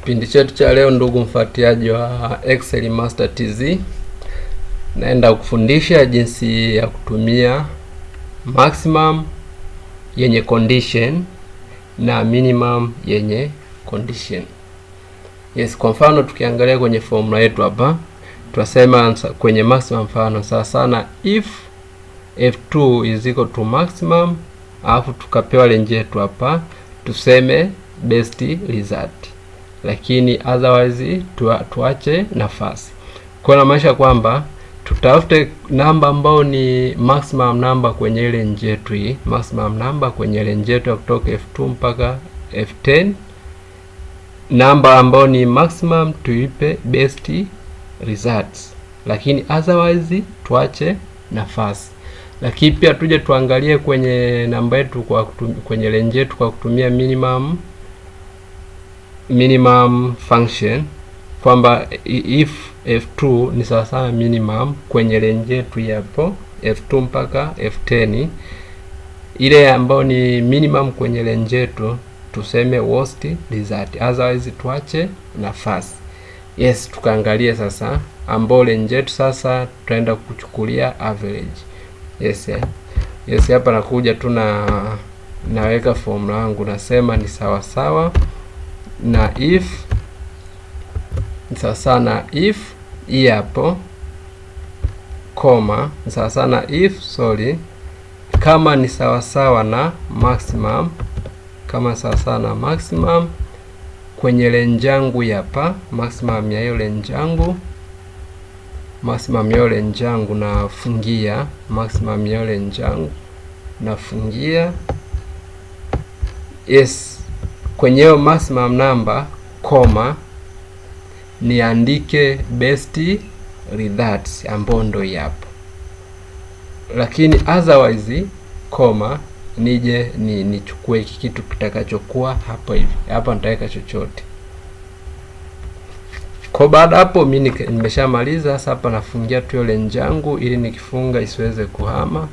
Kipindi chetu cha leo, ndugu mfuatiliaji wa Excel Master TZ, naenda kufundisha jinsi ya kutumia maximum yenye condition na minimum yenye condition. Yes, kwa mfano tukiangalia kwenye formula yetu hapa, tunasema kwenye maximum, mfano sana if f2 is equal to maximum, alafu tukapewa range yetu hapa, tuseme best result, lakini otherwise tuache nafasi. Kwa maana kwamba tutafute namba ambao ni maximum number kwenye ile range yetu hii, maximum number kwenye range yetu kutoka F2 mpaka F10, namba ambao ni maximum tuipe best results, lakini otherwise tuache nafasi. Lakini pia tuje tuangalie kwenye namba yetu kwenye range yetu kwa kutumia minimum function, kwamba if F2 ni sawa sawa minimum kwenye range yetu hapo F2 mpaka F10, ile ambayo ni minimum kwenye range yetu tuseme worst result, otherwise tuache nafasi. Yes, tukaangalie sasa ambao range yetu sasa tutaenda kuchukulia average. Yes, hapa nakuja tu naweka formula yangu, nasema ni sawa sawa na if, sasa na if hii hapo koma, sasa na if kama ni sawa sawa na maximum, kama sawa sawa na maximum kwenye range yangu hapa, maximum ya hiyo range yangu, maximum ya range yangu nafungia, maximum ya range yangu nafungia. Yes, kwenye hiyo maximum number koma niandike best results ambao ndo hapo, lakini otherwise koma nije nichukue hiki kitu kitakachokuwa hapo hivi. Hapa nitaweka chochote. Kwa baada hapo mimi nimeshamaliza. Sasa hapa nafungia tu ile range yangu ili nikifunga isiweze kuhama.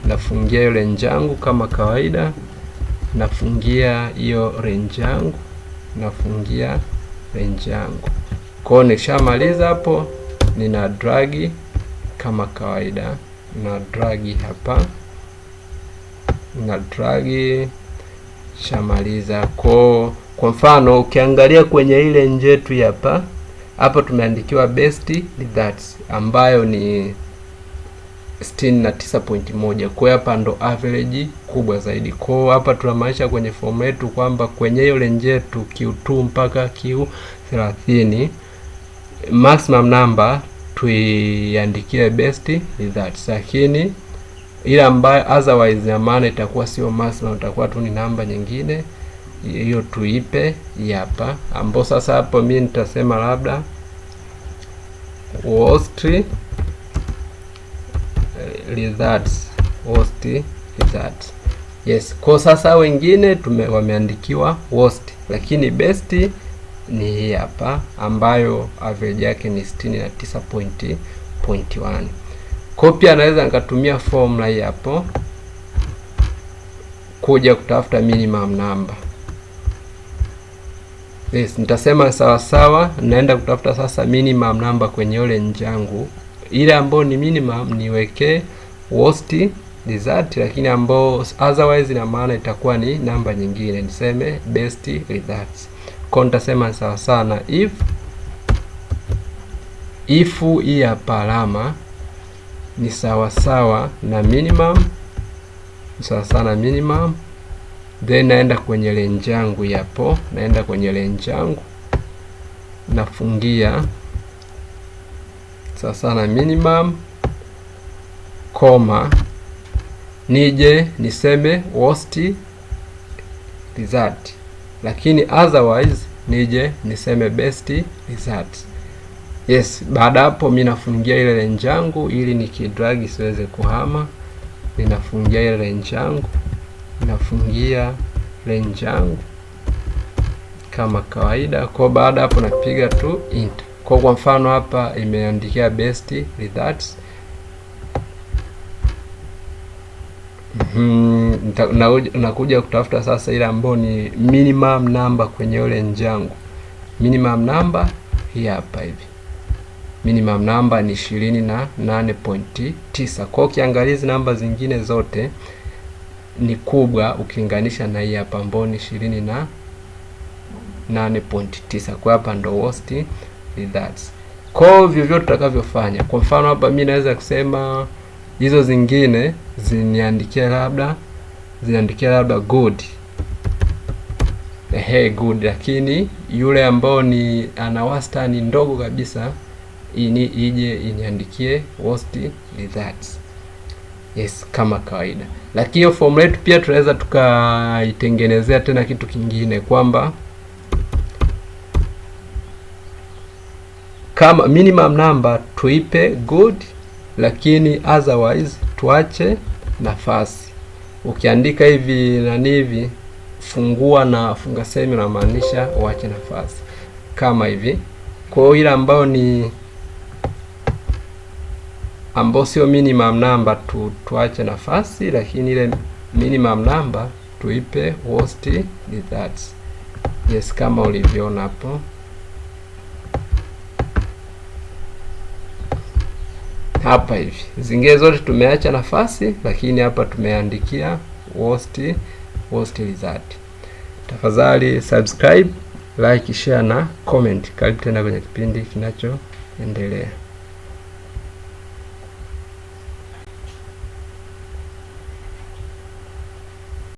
Nafungia ile range yangu kama kawaida, nafungia hiyo range yangu, nafungia range yangu. Kwa nikishamaliza hapo nina drag kama kawaida, na drag hapa, na drag, shamaliza. Kwa mfano ukiangalia kwenye ile range yetu hapa, hapo tumeandikiwa best results ambayo ni 69.1. Kwa hapa ndo average kubwa zaidi. Kwa hapa tunamaanisha kwenye form yetu kwamba kwenye hiyo range yetu Q2 mpaka Q30, maximum number tuiandikie best results, lakini ile ambayo otherwise ya maana itakuwa sio maximum, itakuwa tu ni namba nyingine, hiyo tuipe hapa, ambao sasa hapo mimi nitasema labda worst results, worst results. Yes, kwa sasa wengine wameandikiwa worst, lakini best ni hii hapa ambayo average yake ni 69.1. Kwa pia naweza nikatumia formula hii hapo kuja kutafuta minimum number. Yes, nitasema sawa sawa, naenda kutafuta sasa minimum number kwenye ile range yangu, ile ambayo ni minimum niweke worst result, lakini ambayo otherwise na maana itakuwa ni namba nyingine, niseme best results. Kwa nitasema sawa sawa na if hii hapa alama ni sawa sawa na minimum, sawa sawa na minimum, then naenda kwenye range yangu hapo, naenda kwenye range yangu nafungia sawa sawa na minimum, koma, nije niseme worst result, lakini otherwise nije niseme best result. Yes, baada hapo mimi nafungia ile range yangu ili nikidrag isiweze kuhama. Ninafungia ile range yangu, nafungia range yangu kama kawaida. Kwa baada hapo napiga tu enter. Kwa mfano hapa imeandikia best results. Nakuja kutafuta sasa ile ambayo ni minimum number kwenye ile range yangu. Minimum number hii hapa hivi. Minimum number ni 28.9. Kwa hiyo ukiangalia hizi namba zingine zote ni kubwa ukilinganisha na hii hapa ambayo ni 28.9. Kwa hapa ndo worst results. Kwa hiyo vyovyote tutakavyofanya, kwa mfano hapa mimi naweza kusema hizo zingine ziniandikia labda good. Good, lakini yule ambao ni ana wastani ndogo kabisa ije iniandikie worst results. Yes, kama kawaida. Lakini hiyo formula yetu pia tunaweza tukaitengenezea tena kitu kingine, kwamba kama minimum number tuipe good, lakini otherwise tuache nafasi. Ukiandika hivi nani hivi fungua na funga semi, unamaanisha uache nafasi kama hivi. Kwa hiyo ile ambao sio minimum number tuache nafasi, lakini ile minimum number tuipe worst results. Yes, kama ulivyoona hapo. Hapa hivi zingine zote tumeacha nafasi, lakini hapa tumeandikia worst result. Tafadhali subscribe, like, share na comment. Karibu tena kwenye kipindi kinachoendelea.